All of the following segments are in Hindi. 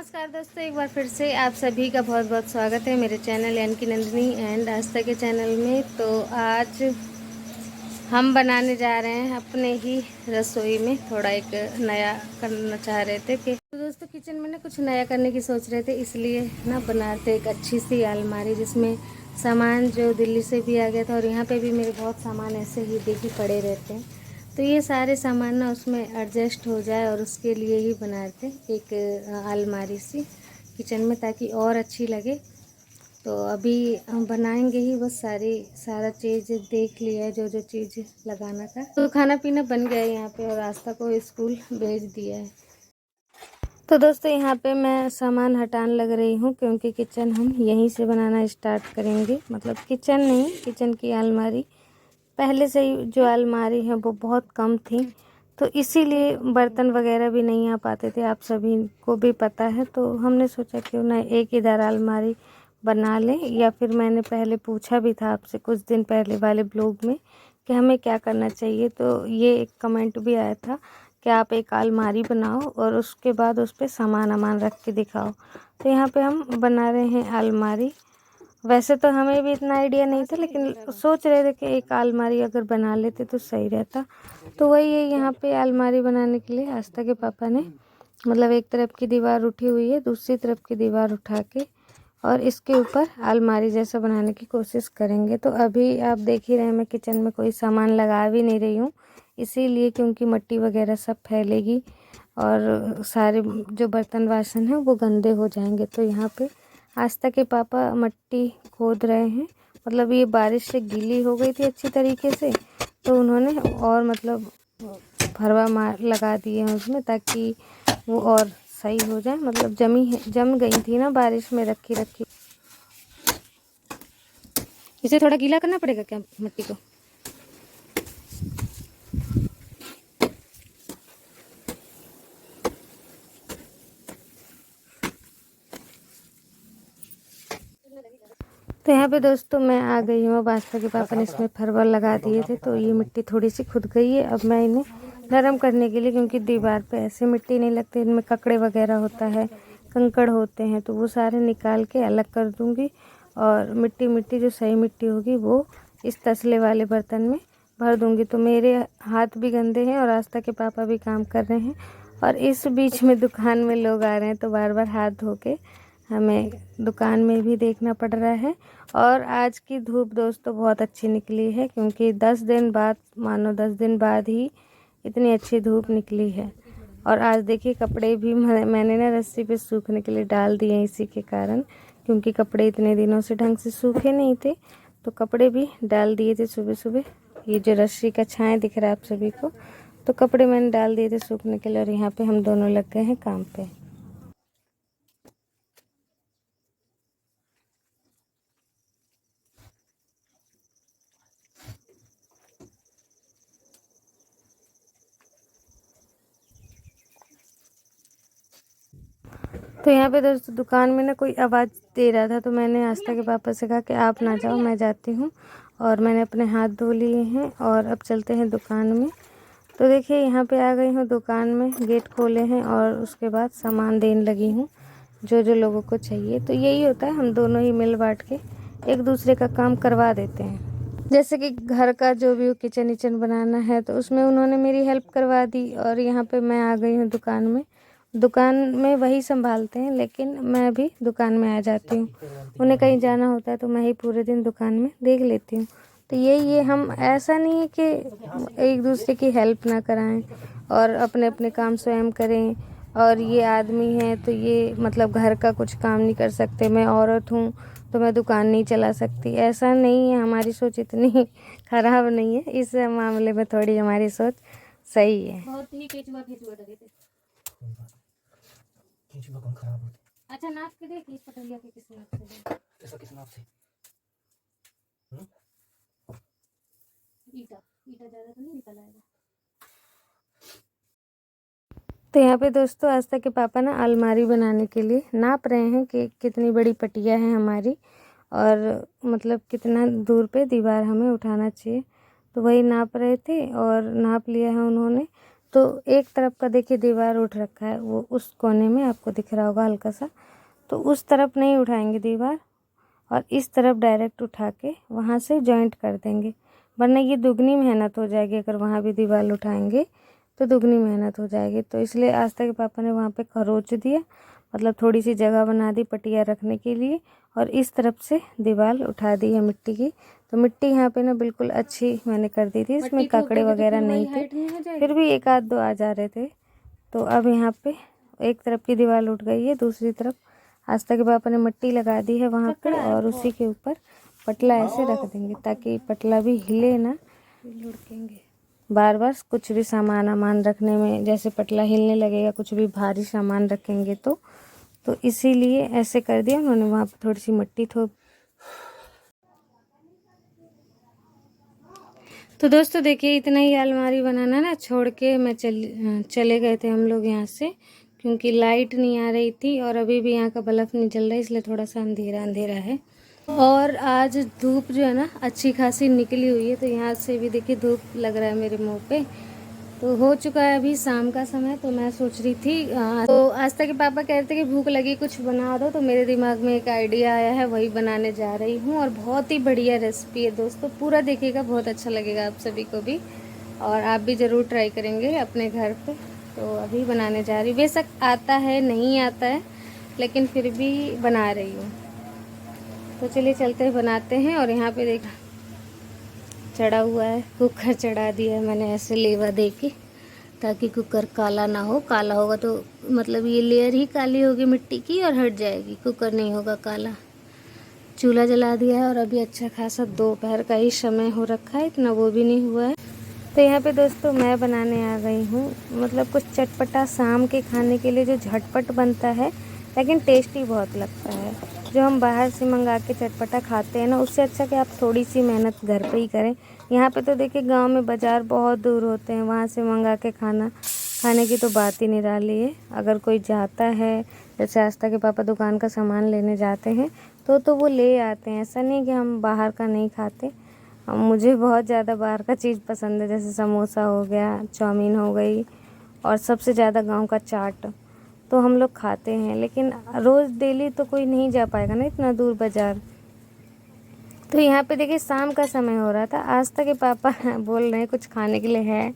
नमस्कार दोस्तों, एक बार फिर से आप सभी का बहुत बहुत स्वागत है मेरे चैनल यानी कि नंदिनी एंड आस्था के चैनल में। तो आज हम बनाने जा रहे हैं अपने ही रसोई में थोड़ा एक नया करना चाह रहे थे कि तो दोस्तों किचन में ना कुछ नया करने की सोच रहे थे, इसलिए ना बनाते एक अच्छी सी अलमारी जिसमें सामान जो दिल्ली से भी आ गया था और यहाँ पे भी मेरे बहुत सामान ऐसे ही देखी पड़े रहते हैं, तो ये सारे सामान ना उसमें एडजस्ट हो जाए और उसके लिए ही बनाते एक अलमारी सी किचन में ताकि और अच्छी लगे। तो अभी हम बनाएंगे ही, बस सारा चीज़ देख लिया है जो जो चीज़ लगाना था। तो खाना पीना बन गया है यहाँ पे और आस्था को स्कूल भेज दिया है। तो दोस्तों यहाँ पे मैं सामान हटाने लग रही हूँ क्योंकि किचन हम यहीं से बनाना स्टार्ट करेंगे। मतलब किचन नहीं, किचन की अलमारी पहले से ही जो अलमारी है वो बहुत कम थी, तो इसीलिए बर्तन वगैरह भी नहीं आ पाते थे, आप सभी को भी पता है। तो हमने सोचा क्यों ना एक इधर अलमारी बना लें, या फिर मैंने पहले पूछा भी था आपसे कुछ दिन पहले वाले ब्लॉग में कि हमें क्या करना चाहिए, तो ये एक कमेंट भी आया था कि आप एक अलमारी बनाओ और उसके बाद उस पर सामान वामान रख के दिखाओ। तो यहाँ पे हम बना रहे हैं अलमारी। वैसे तो हमें भी इतना आइडिया नहीं था, लेकिन सोच रहे थे कि एक अलमारी अगर बना लेते तो सही रहता। तो वही है, यहाँ पे अलमारी बनाने के लिए आस्था के पापा ने मतलब एक तरफ की दीवार उठी हुई है, दूसरी तरफ की दीवार उठा के और इसके ऊपर अलमारी जैसा बनाने की कोशिश करेंगे। तो अभी आप देख ही रहे हैं मैं किचन में कोई सामान लगा भी नहीं रही हूँ, इसीलिए क्योंकि मिट्टी वगैरह सब फैलेगी और सारे जो बर्तन वासन हैं वो गंदे हो जाएंगे। तो यहाँ पे आस्था के पापा मिट्टी खोद रहे हैं। मतलब ये बारिश से गीली हो गई थी अच्छी तरीके से, तो उन्होंने और मतलब भरवा मार लगा दिए हैं उसमें ताकि वो और सही हो जाए। मतलब जम गई थी ना बारिश में रखी रखी। इसे थोड़ा गीला करना पड़ेगा क्या मिट्टी को? तो यहाँ पे दोस्तों मैं आ गई हूँ। अब आस्था के पापा ने इसमें फरवल लगा दिए थे, तो ये मिट्टी थोड़ी सी खुद गई है। अब मैं इन्हें नरम करने के लिए, क्योंकि दीवार पे ऐसे मिट्टी नहीं लगती, इनमें ककड़े वगैरह होता है, कंकड़ होते हैं, तो वो सारे निकाल के अलग कर दूँगी और मिट्टी मिट्टी जो सही मिट्टी होगी वो इस तसले वाले बर्तन में भर दूँगी। तो मेरे हाथ भी गंदे हैं और आस्था के पापा भी काम कर रहे हैं और इस बीच में दुकान में लोग आ रहे हैं, तो बार बार हाथ धो के हमें दुकान में भी देखना पड़ रहा है। और आज की धूप दोस्तों बहुत अच्छी निकली है, क्योंकि 10 दिन बाद, मानो 10 दिन बाद ही इतनी अच्छी धूप निकली है। और आज देखिए कपड़े भी मैंने ना रस्सी पे सूखने के लिए डाल दिए हैं इसी के कारण, क्योंकि कपड़े इतने दिनों से ढंग से सूखे नहीं थे, तो कपड़े भी डाल दिए थे सुबह सुबह। ये जो रस्सी का छाया दिख रहा है आप सभी को, तो कपड़े मैंने डाल दिए थे सूखने के लिए और यहाँ पे हम दोनों लग गए हैं काम पे। तो यहाँ पे दोस्तों दुकान में ना कोई आवाज़ दे रहा था, तो मैंने आस्था के पापा से कहा कि आप ना जाओ, मैं जाती हूँ। और मैंने अपने हाथ धो लिए हैं और अब चलते हैं दुकान में। तो देखिए यहाँ पे आ गई हूँ दुकान में, गेट खोले हैं और उसके बाद सामान देने लगी हूँ जो जो लोगों को चाहिए। तो यही होता है, हम दोनों ही मिल बांट के एक दूसरे का काम करवा देते हैं। जैसे कि घर का जो भी किचन विचन बनाना है तो उसमें उन्होंने मेरी हेल्प करवा दी और यहाँ पे मैं आ गई हूँ दुकान में। दुकान में वही संभालते हैं, लेकिन मैं भी दुकान में आ जाती हूँ। उन्हें कहीं जाना होता है तो मैं ही पूरे दिन दुकान में देख लेती हूँ। तो ये हम ऐसा नहीं है कि एक दूसरे की हेल्प ना कराएं और अपने अपने काम स्वयं करें। और ये आदमी है तो ये मतलब घर का कुछ काम नहीं कर सकते, मैं औरत हूँ तो मैं दुकान नहीं चला सकती, ऐसा नहीं है। हमारी सोच इतनी खराब नहीं है, इस मामले में थोड़ी हमारी सोच सही है। बहुत ही केचुआ कौन खराब होते? अच्छा नाप के देख, इस पटरिया के किस नाप से दे? इसका किस नाप से? ईटा ईटा ज़्यादा तो नहीं निकल आएगा। तो यहाँ पे दोस्तों आस्था के पापा ना अलमारी बनाने के लिए नाप रहे हैं कि कितनी बड़ी पटिया है हमारी और मतलब कितना दूर पे दीवार हमें उठाना चाहिए। तो वही नाप रहे थे और नाप लिया है उन्होंने। तो एक तरफ का देखिए दीवार उठ रखा है, वो उस कोने में आपको दिख रहा होगा हल्का सा, तो उस तरफ नहीं उठाएंगे दीवार और इस तरफ डायरेक्ट उठा के वहाँ से जॉइंट कर देंगे, वरना ये दुगनी मेहनत हो जाएगी। अगर वहाँ भी दीवार उठाएंगे तो दुगनी मेहनत हो जाएगी। तो इसलिए आस्था के पापा ने वहाँ पे खरोच दिया, मतलब थोड़ी सी जगह बना दी पटिया रखने के लिए, और इस तरफ से दीवार उठा दी है मिट्टी की। तो मिट्टी यहाँ पे ना बिल्कुल अच्छी मैंने कर दी थी, इसमें काकड़े वगैरह नहीं थे, फिर भी एक आध दो आ जा रहे थे। तो अब यहाँ पे एक तरफ की दीवार उठ गई है, दूसरी तरफ आस्था के पापा ने मिट्टी लगा दी है वहाँ पे, और उसी के ऊपर पटला ऐसे रख देंगे ताकि पटला भी हिले ना, लुढ़केंगे बार बार कुछ भी सामान रखने में, जैसे पटला हिलने लगेगा कुछ भी भारी सामान रखेंगे तो इसीलिए ऐसे कर दिया उन्होंने। वहाँ पे थोड़ी सी मिट्टी थोप। तो दोस्तों देखिए, इतना ही अलमारी बनाना ना छोड़ के मैं चले गए थे हम लोग यहाँ से, क्योंकि लाइट नहीं आ रही थी और अभी भी यहाँ का बल्ब नहीं जल रहा है, इसलिए थोड़ा सा अंधेरा अंधेरा है। और आज धूप जो है ना अच्छी खासी निकली हुई है, तो यहाँ से भी देखिए धूप लग रहा है मेरे मुंह पे। तो हो चुका है अभी शाम का समय, तो मैं सोच रही थी तो आस्था के पापा कह रहे थे कि भूख लगी कुछ बना दो, तो मेरे दिमाग में एक आइडिया आया है, वही बनाने जा रही हूँ। और बहुत ही बढ़िया रेसिपी है दोस्तों, पूरा देखिएगा, बहुत अच्छा लगेगा आप सभी को भी, और आप भी ज़रूर ट्राई करेंगे अपने घर पे। तो अभी बनाने जा रही हूँ, बेशक आता है नहीं आता है, लेकिन फिर भी बना रही हूँ। तो चलिए चलते हैं बनाते हैं। और यहाँ पे देखा चढ़ा हुआ है, कुकर चढ़ा दिया है मैंने ऐसे लेवा दे के, ताकि कुकर काला ना हो। काला होगा तो मतलब ये लेयर ही काली होगी मिट्टी की और हट जाएगी, कुकर नहीं होगा काला। चूल्हा जला दिया है और अभी अच्छा खासा दोपहर का ही समय हो रखा है, इतना वो भी नहीं हुआ है। तो यहाँ पे दोस्तों मैं बनाने आ गई हूँ, मतलब कुछ चटपटा शाम के खाने के लिए, जो झटपट बनता है लेकिन टेस्टी बहुत लगता है। जो हम बाहर से मंगा के चटपटा खाते हैं ना, उससे अच्छा कि आप थोड़ी सी मेहनत घर पे ही करें। यहाँ पे तो देखिए गांव में बाज़ार बहुत दूर होते हैं, वहाँ से मंगा के खाने की तो बात ही निराली है। अगर कोई जाता है, जैसे आस्था के पापा दुकान का सामान लेने जाते हैं तो वो ले आते हैं, ऐसा नहीं कि हम बाहर का नहीं खाते। मुझे बहुत ज़्यादा बाहर का चीज़ पसंद है, जैसे समोसा हो गया, चाउमीन हो गई, और सबसे ज़्यादा गांव का चाट तो हम लोग खाते हैं। लेकिन रोज़ डेली तो कोई नहीं जा पाएगा ना इतना दूर बाज़ार। तो यहाँ पे देखिए शाम का समय हो रहा था, आस्था के पापा बोल रहे हैं कुछ खाने के लिए है,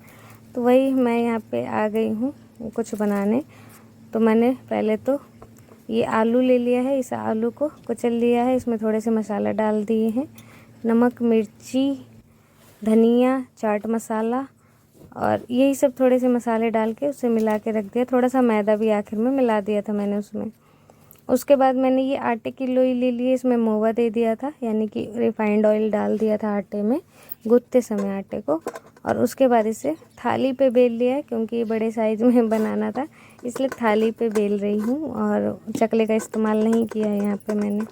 तो वही मैं यहाँ पे आ गई हूँ कुछ बनाने। तो मैंने पहले तो ये आलू ले लिया है, इस आलू को कुचल लिया है, इसमें थोड़े से मसाला डाल दिए हैं, नमक, मिर्ची, धनिया, चाट मसाला, और यही सब थोड़े से मसाले डाल के उसे मिला के रख दिया। थोड़ा सा मैदा भी आखिर में मिला दिया था मैंने उसमें। उसके बाद मैंने ये आटे की लोई ले ली, इसमें मोवा दे दिया था, यानी कि रिफाइंड ऑयल डाल दिया था आटे में गूँथते समय आटे को। और उसके बाद इसे थाली पे बेल लिया है, क्योंकि ये बड़े साइज़ में बनाना था, इसलिए थाली पे बेल रही हूँ, और चकले का इस्तेमाल नहीं किया है यहाँ पे मैंने।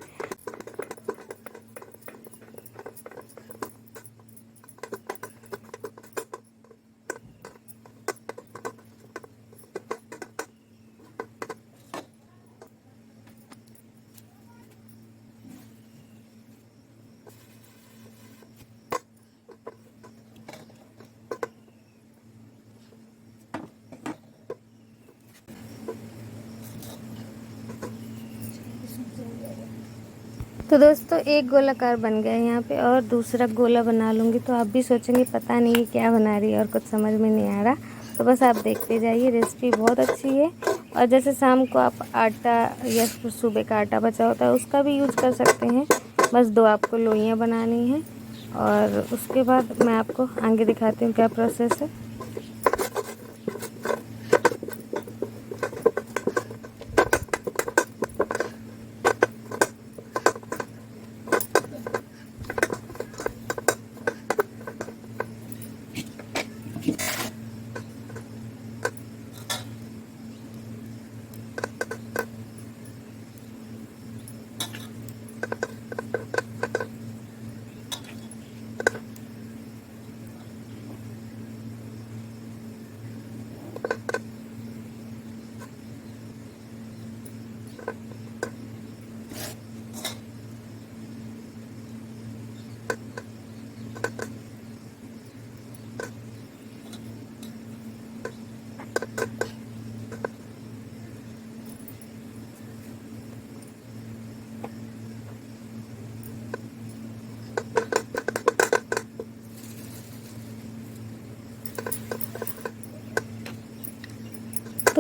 तो दोस्तों एक गोलाकार बन गया है यहाँ पे, और दूसरा गोला बना लूँगी। तो आप भी सोचेंगे पता नहीं ये क्या बना रही है और कुछ समझ में नहीं आ रहा, तो बस आप देखते जाइए, रेसिपी बहुत अच्छी है। और जैसे शाम को आप आटा या सुबह का आटा बचा होता है उसका भी यूज कर सकते हैं। बस दो आपको लोइयाँ बनानी हैं, और उसके बाद मैं आपको आगे दिखाती हूँ क्या प्रोसेस है।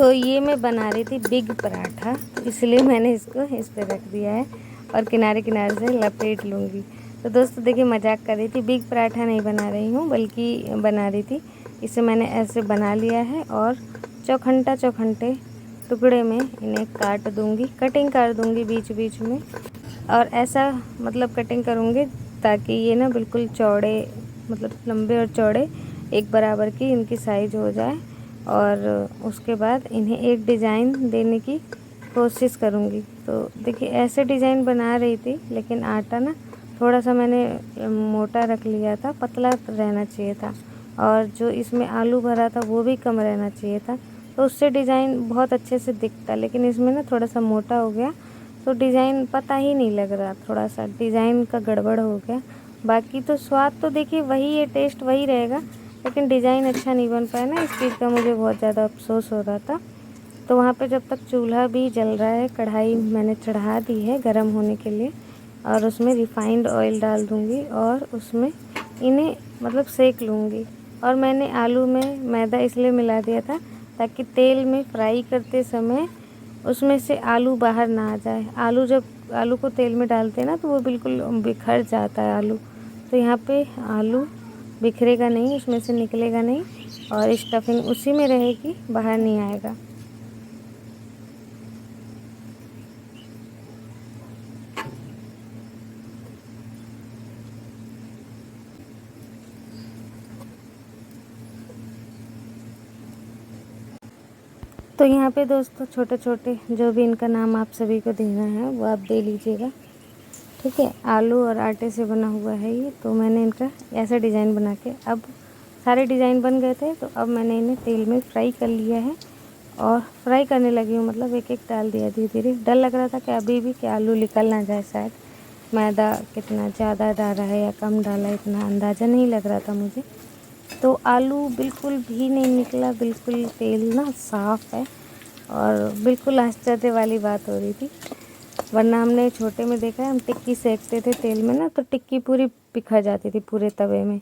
तो ये मैं बना रही थी बिग पराठा, तो इसलिए मैंने इसको इस पर रख दिया है और किनारे किनारे से लपेट लूँगी। तो दोस्तों देखिए, मजाक कर रही थी, बिग पराठा नहीं बना रही हूँ बल्कि बना रही थी। इसे मैंने ऐसे बना लिया है और चौखंटे टुकड़े में इन्हें काट दूँगी, कटिंग कर दूँगी बीच बीच में। और ऐसा मतलब कटिंग करूँगी ताकि ये ना बिल्कुल चौड़े, मतलब लंबे और चौड़े एक बराबर की इनकी साइज़ हो जाए। और उसके बाद इन्हें एक डिज़ाइन देने की कोशिश करूँगी। तो देखिए ऐसे डिज़ाइन बना रही थी, लेकिन आटा ना थोड़ा सा मैंने मोटा रख लिया था, पतला रहना चाहिए था। और जो इसमें आलू भरा था वो भी कम रहना चाहिए था, तो उससे डिज़ाइन बहुत अच्छे से दिखता। लेकिन इसमें ना थोड़ा सा मोटा हो गया तो डिज़ाइन पता ही नहीं लग रहा, थोड़ा सा डिज़ाइन का गड़बड़ हो गया। बाकी तो स्वाद तो देखिए वही है, टेस्ट वही रहेगा, लेकिन डिज़ाइन अच्छा नहीं बन पाया ना, इस चीज़ का मुझे बहुत ज़्यादा अफसोस हो रहा था। तो वहाँ पे जब तक चूल्हा भी जल रहा है, कढ़ाई मैंने चढ़ा दी है गरम होने के लिए, और उसमें रिफाइंड ऑयल डाल दूँगी और उसमें इन्हें मतलब सेक लूँगी। और मैंने आलू में मैदा इसलिए मिला दिया था ताकि तेल में फ्राई करते समय उसमें से आलू बाहर ना आ जाए। आलू को तेल में डालते हैं ना तो वो बिल्कुल बिखर जाता है आलू, तो यहाँ पे आलू बिखरेगा नहीं, उसमें से निकलेगा नहीं और स्टफिंग उसी में रहेगी, बाहर नहीं आएगा। तो यहाँ पे दोस्तों छोटे छोटे जो भी इनका नाम आप सभी को देना है वो आप दे लीजिएगा, ठीक है। आलू और आटे से बना हुआ है ये। तो मैंने इनका ऐसा डिज़ाइन बना के, अब सारे डिज़ाइन बन गए थे तो अब मैंने इन्हें तेल में फ्राई कर लिया है और फ्राई करने लगी हूँ, मतलब एक एक डाल दिया धीरे धीरे। डर लग रहा था कि अभी भी कि आलू निकल ना जाए, शायद मैदा कितना ज़्यादा डाला है या कम डाला, इतना अंदाज़ा नहीं लग रहा था मुझे। तो आलू बिल्कुल भी नहीं निकला, बिल्कुल तेल ना साफ़ है और बिल्कुल आश्चर्य वाली बात हो रही थी। वरना हमने छोटे में देखा है, हम टिक्की सेकते थे तेल में ना, तो टिक्की पूरी बिखर जाती थी पूरे तवे में,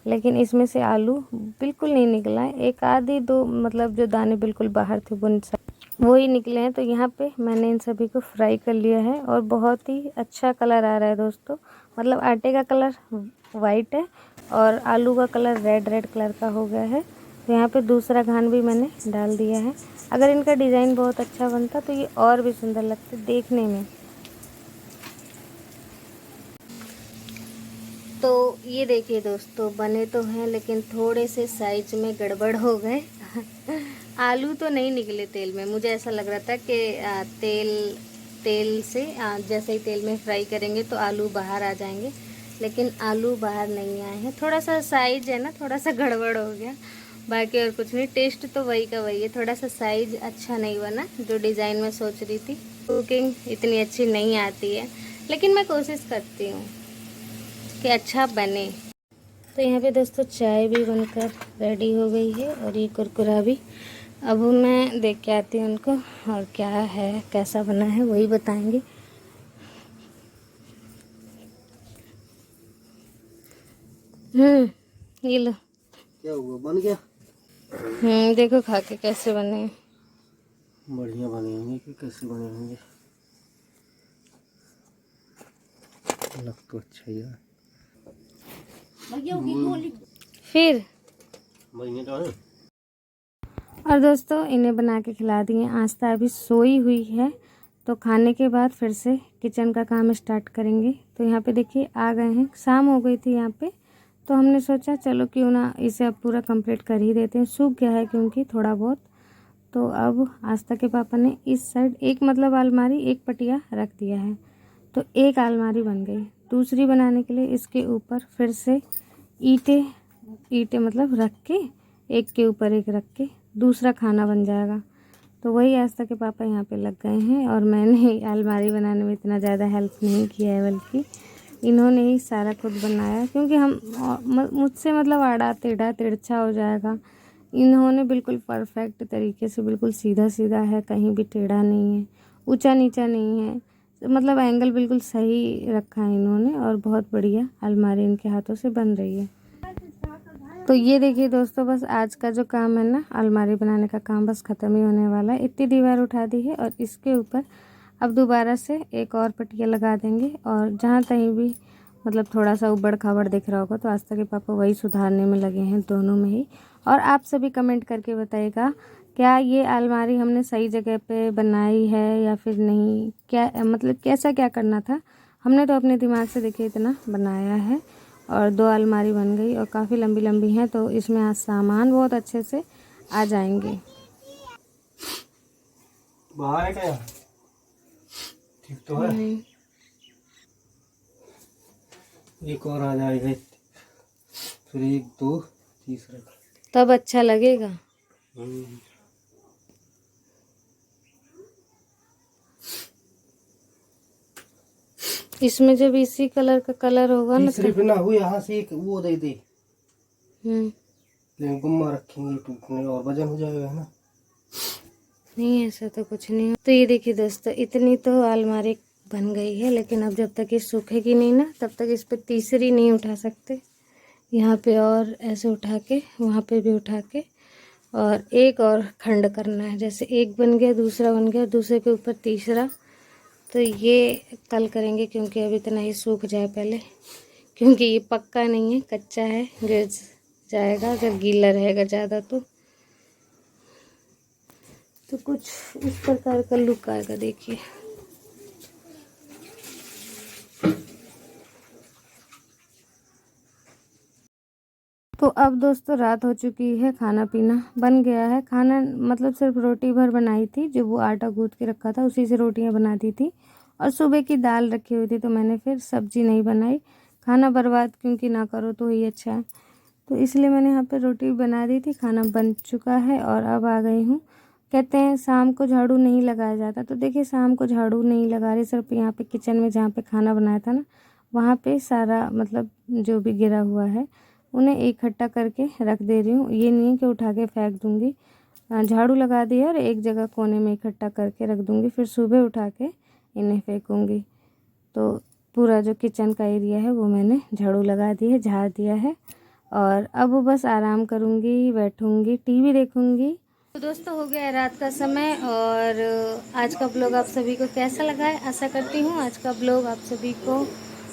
लेकिन इसमें से आलू बिल्कुल नहीं निकला है। एक आधी दो मतलब जो दाने बिल्कुल बाहर थे वो ही निकले हैं। तो यहाँ पे मैंने इन सभी को फ्राई कर लिया है और बहुत ही अच्छा कलर आ रहा है दोस्तों, मतलब आटे का कलर वाइट है और आलू का कलर रेड रेड कलर का हो गया है। तो यहाँ पे दूसरा घान भी मैंने डाल दिया है। अगर इनका डिज़ाइन बहुत अच्छा बनता तो ये और भी सुंदर लगते देखने में। तो ये देखिए दोस्तों, बने तो हैं लेकिन थोड़े से साइज में गड़बड़ हो गए। आलू तो नहीं निकले तेल में, मुझे ऐसा लग रहा था कि तेल से जैसे ही तेल में फ्राई करेंगे तो आलू बाहर आ जाएंगे, लेकिन आलू बाहर नहीं आए हैं। थोड़ा सा साइज है ना, थोड़ा सा गड़बड़ हो गया, बाकी और कुछ नहीं। टेस्ट तो वही का वही है, थोड़ा सा साइज अच्छा नहीं बना जो डिज़ाइन में सोच रही थी। कुकिंग इतनी अच्छी नहीं आती है, लेकिन मैं कोशिश करती हूँ कि अच्छा बने। तो यहाँ पे दोस्तों चाय भी बनकर रेडी हो गई है और ये कुरकुरा भी। अब मैं देख के आती हूँ उनको, और क्या है कैसा बना है वही बताएंगे। ये लो। क्या हुआ, बन गया? देखो खा के कैसे बने हैं। बढ़िया बने होंगे कि कैसे बने होंगे, लग तो अच्छा ही है। फिर बढ़िया तो है। और दोस्तों इन्हें बना के खिला दिए। आस्था अभी सोई हुई है, तो खाने के बाद फिर से किचन का काम स्टार्ट करेंगे। तो यहाँ पे देखिए आ गए हैं, शाम हो गई थी यहाँ पे, तो हमने सोचा चलो क्यों ना इसे अब पूरा कंप्लीट कर ही देते हैं। सूख गया है क्योंकि थोड़ा बहुत। तो अब आस्था के पापा ने इस साइड एक मतलब अलमारी, एक पटिया रख दिया है, तो एक अलमारी बन गई। दूसरी बनाने के लिए इसके ऊपर फिर से ईंटें मतलब रख के, एक के ऊपर एक रख के दूसरा खाना बन जाएगा। तो वही आस्था के पापा यहाँ पे लग गए हैं और मैंने अलमारी बनाने में इतना ज़्यादा हेल्प नहीं किया है, बल्कि इन्होंने ही सारा खुद बनाया, क्योंकि हम मुझसे मतलब आड़ा टेढ़ा तिरछा हो जाएगा। इन्होंने बिल्कुल परफेक्ट तरीके से, बिल्कुल सीधा सीधा है, कहीं भी टेढ़ा नहीं है, ऊंचा नीचा नहीं है, मतलब एंगल बिल्कुल सही रखा है इन्होंने। और बहुत बढ़िया अलमारी इनके हाथों से बन रही है। तो ये देखिए दोस्तों, बस आज का जो काम है ना, अलमारी बनाने का काम बस ख़त्म ही होने वाला है। इतनी दीवार उठा दी है और इसके ऊपर अब दोबारा से एक और पटिया लगा देंगे। और जहाँ कहीं भी मतलब थोड़ा सा उबड़ खाबड़ दिख रहा होगा तो आज तक के पापा वही सुधारने में लगे हैं, दोनों में ही। और आप सभी कमेंट करके बताइएगा, क्या ये अलमारी हमने सही जगह पे बनाई है या फिर नहीं, क्या मतलब कैसा क्या करना था। हमने तो अपने दिमाग से देखिए इतना बनाया है और 2 अलमारी बन गई और काफ़ी लंबी लंबी हैं, तो इसमें आज सामान बहुत अच्छे से आ जाएंगे। बाहर है क्या? ठीक तो है। एक और आ जाएगा, फिर 1 2 तीसरा। तब अच्छा लगेगा। इसमें जब इसी कलर का कलर होगा ना तीसरी पे ना हो, यहाँ से एक वो दे दे। लेकिन गुम्मा रखेंगे टूटने और वजन हो जाएगा ना। नहीं, ऐसा तो कुछ नहीं। तो ये देखिए दोस्तों, इतनी तो अलमारी बन गई है, लेकिन अब जब तक ये सूखेगी नहीं ना, तब तक इस पे तीसरी नहीं उठा सकते। यहाँ पे और ऐसे उठा के, वहाँ पे भी उठा के, और एक और खंड करना है। जैसे एक बन गया, दूसरा बन गया, दूसरे के ऊपर तीसरा। तो ये कल करेंगे, क्योंकि अब इतना ही सूख जाए पहले, क्योंकि ये पक्का नहीं है, कच्चा है, गिर जाएगा अगर गीला रहेगा ज़्यादा तो कुछ इस प्रकार का लुक आएगा। देखिए तो अब दोस्तों रात हो चुकी है, खाना पीना बन गया है। खाना मतलब सिर्फ रोटी भर बनाई थी, जो वो आटा गूँथ के रखा था उसी से रोटियां बना दी थी। और सुबह की दाल रखी हुई थी, तो मैंने फिर सब्जी नहीं बनाई। खाना बर्बाद क्योंकि ना करो तो ही अच्छा है, तो इसलिए मैंने यहाँ पे रोटी बना दी थी। खाना बन चुका है और अब आ गई हूँ। कहते हैं शाम को झाड़ू नहीं लगाया जाता, तो देखिए शाम को झाड़ू नहीं लगा रही, सिर्फ यहाँ पे किचन में जहाँ पे खाना बनाया था ना, वहाँ पे सारा मतलब जो भी गिरा हुआ है उन्हें इकट्ठा करके रख दे रही हूँ। ये नहीं कि उठा के फेंक दूँगी। झाड़ू लगा दिया और एक जगह कोने में इकट्ठा करके रख दूँगी, फिर सुबह उठा के इन्हें फेंकूँगी। तो पूरा जो किचन का एरिया है वो मैंने झाड़ू लगा दी है, झाड़ दिया है। और अब बस आराम करूँगी, बैठूँगी, टीवी देखूँगी। तो दोस्तों हो गया है रात का समय, और आज का ब्लॉग आप सभी को कैसा लगा है, आशा करती हूँ आज का ब्लॉग आप सभी को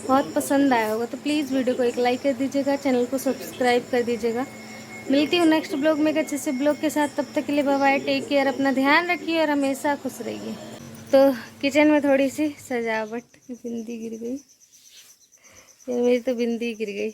बहुत पसंद आया होगा। तो प्लीज़ वीडियो को एक लाइक कर दीजिएगा, चैनल को सब्सक्राइब कर दीजिएगा। मिलती हूँ नेक्स्ट ब्लॉग में एक अच्छे से ब्लॉग के साथ। तब तक के लिए बाय बाय, टेक केयर, अपना ध्यान रखिए और हमेशा खुश रहिए। तो किचन में थोड़ी सी सजावट, बिंदी गिर गई, मेरी तो बिंदी गिर गई।